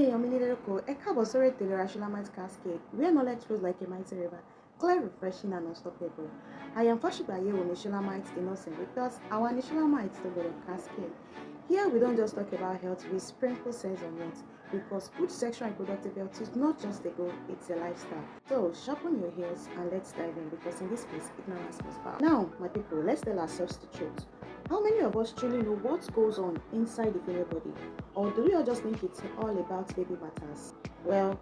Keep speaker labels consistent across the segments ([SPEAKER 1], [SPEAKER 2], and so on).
[SPEAKER 1] èèyàn mi nílé lóko, ẹ káàbọ̀ sórí ètò ìlera Shulamite Cascade, where knowledge flows like a mighty river, clear, refreshing and unstoppable. I am Fashibaye with Shulamite, the Nurse-invictus, our Shulamite, the God of Cascade. Here we don't just talk about health, we sprinkle sense on it, because good sexual and reproductive health is not just a goal, it's a lifestyle. So sharpen your heels and let's dive in, because in this place, ignorance is power. Now, my people, let's tell ourselves the truth. How many of us truly know what goes on inside the female body? Or do we all just think it's all about baby matters? Well,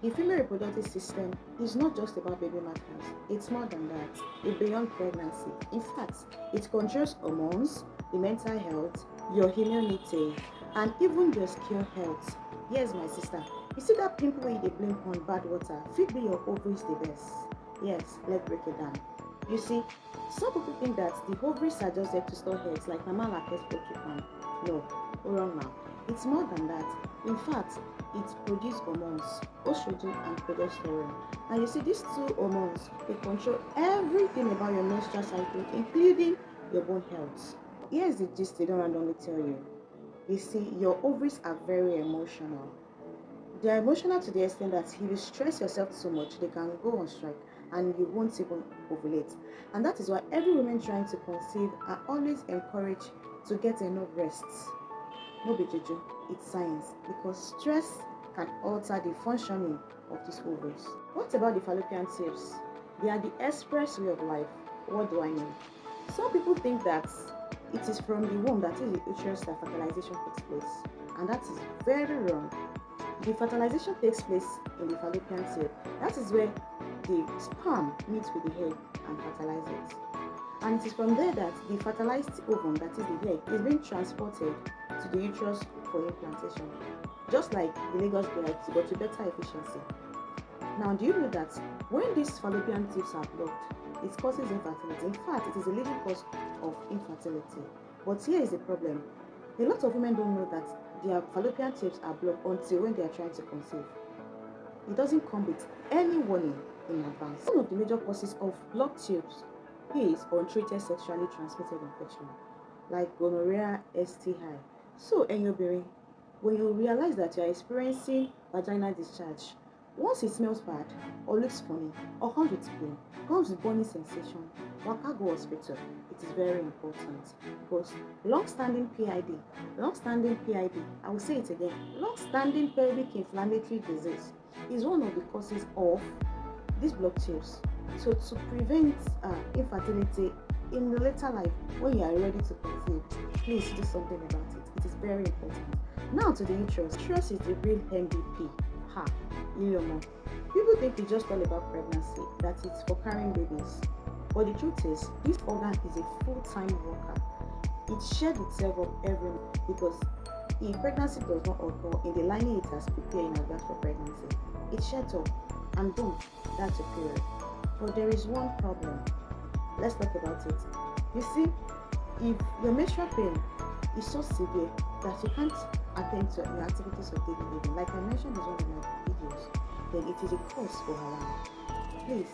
[SPEAKER 1] the female reproductive system is not just about baby matters. It's more than that. It's beyond pregnancy. In fact, it controls hormones, the mental health, your immunity, and even your skin health. Yes, my sister. You see that pimple where they blame on bad water? Fit be your ovaries the best. Yes, let's break it down. You see, some people think that the ovaries are just there to store eggs, like Mama Lake's Pokemon. No, wrong now. It's more than that. In fact, it produces hormones, estrogen and progesterone. And you see, these two hormones, they control everything about your menstrual cycle, including your bone health. Here's the gist they don't randomly tell you. You see, your ovaries are very emotional. They are emotional to the extent that if you stress yourself so much, they can go on strike and you won't even ovulate. And that is why every woman trying to conceive are always encouraged to get enough rest. No be juju, it's science, because stress can alter the functioning of these ovaries. What about the fallopian tubes? They are the expressway of life. What do I mean? Some people think that it is from the womb, that is the uterus, that fertilization takes place, and that is very wrong. The fertilization takes place in the fallopian tube. That is where the sperm meets with the egg and fertilize it. And it is from there that the fertilized ovum, that is the egg, is being transported to the uterus for implantation. Just like the Lagos Bride, but to better efficiency. Now, do you know that when these fallopian tubes are blocked, it causes infertility? In fact, it is a leading cause of infertility. But here is the problem. A lot of women don't know that their fallopian tubes are blocked until when they are trying to conceive. It doesn't come with any warning in advance. One of the major causes of blocked tubes is untreated sexually transmitted infection, like gonorrhea, STI. So, Enyobiri, when you realize that you are experiencing vaginal discharge, once it smells bad, or looks funny, or comes with pain, comes with burning sensation, waka go hospital. It is very important, because long-standing PID, I will say it again, long-standing pelvic inflammatory disease is one of the causes of these blocked tubes. So to prevent infertility in the later life, when you are ready to conceive, please do something about it. It is very important. Now to the uterus. Uterus is the real MVP. People think it's just all about pregnancy, that it's for carrying babies. But the truth is, this organ is a full-time worker. It sheds itself up every month, because if pregnancy does not occur in the lining it has prepared in advance for pregnancy, it sheds up and boom, that's a period. But there is one problem. Let's talk about it. You see, if your menstrual pain is so severe that you can't attend to your activities of daily living, like I mentioned in one of my videos, then it is a cause for alarm. Please,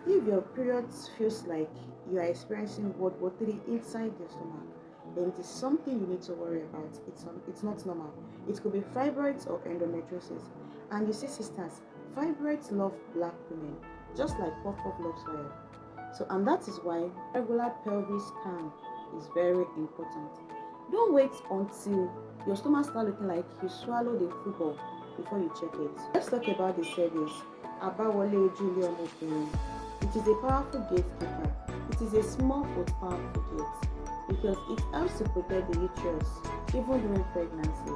[SPEAKER 1] if your periods feels like you are experiencing World War III inside your stomach, then it is something you need to worry about. It's not normal. It could be fibroids or endometriosis. And you see, sisters, fibroids love black women, just like puff loves oil. So, and that is why regular pelvic scan is very important. Don't wait until your stomach starts looking like you swallowed a football before you check it. Let's talk about the service. Abawole Julian Opening. It is a powerful gatekeeper. It is a small but powerful gate, because it helps to protect the uterus even during pregnancy.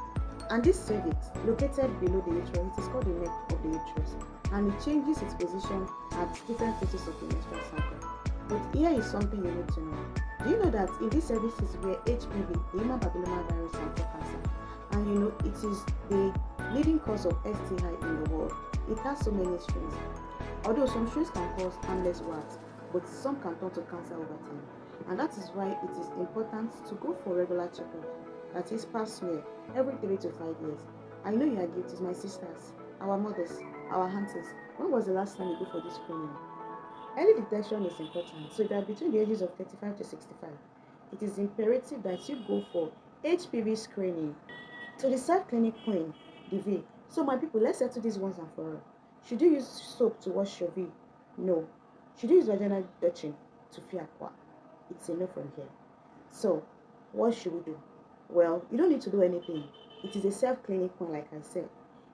[SPEAKER 1] And this cervix, located below the uterus, it is called the neck of the uterus, and it changes its position at different phases of the menstrual cycle. But here is something you need to know. Do you know that in this cervix is where HPV, the human papillomavirus, can cause cancer? And you know, it is the leading cause of STI in the world. It has so many strains. Although some strains can cause harmless warts, but some can turn to cancer over time. And that is why it is important to go for regular checkup. That is pap smear every 3 to 5 years. I know you are guilty, my sisters, our mothers, our aunties. When was the last time you go for this screening? Early detection is important. So if you are between the ages of 35 to 65, it is imperative that you go for HPV screening. So the Self Clinic Queen, the V, So my people, let's settle this once and for all. Should you use soap to wash your V? No. Should you use vaginal touching to feel aqua? It's a no from here. So, what should we do? Well, you don't need to do anything. It is a self-cleaning point, like I said.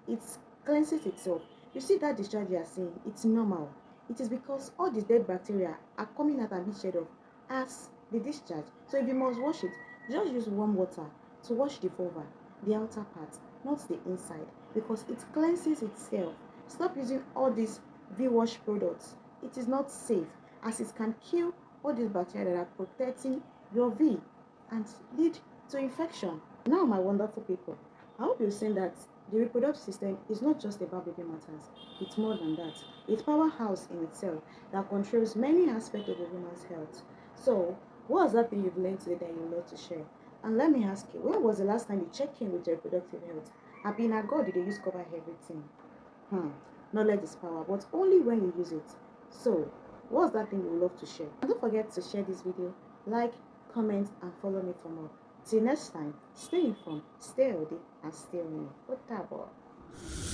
[SPEAKER 1] It cleanses itself. You see that discharge you are seeing, it's normal. It is because all these dead bacteria are coming out and being shed off as the discharge. So if you must wash it, just use warm water to wash the vulva, the outer part, not the inside, because it cleanses itself. Stop using all these V-wash products. It is not safe, as it can kill all these bacteria that are protecting your V and lead to infection. Now, my wonderful people, I hope you've seen that the reproductive system is not just about baby matters. It's more than that. It's a powerhouse in itself that controls many aspects of a woman's health. So, what's that thing you've learned today that you would love to share? And let me ask you, when was the last time you checked in with your reproductive health? Have been a God, did they use cover everything? Knowledge is power, but only when you use it. So, what's that thing you would love to share? And don't forget to share this video, like, comment, and follow me for more. Till next time, stay informed, stay healthy, and stay winning. What about?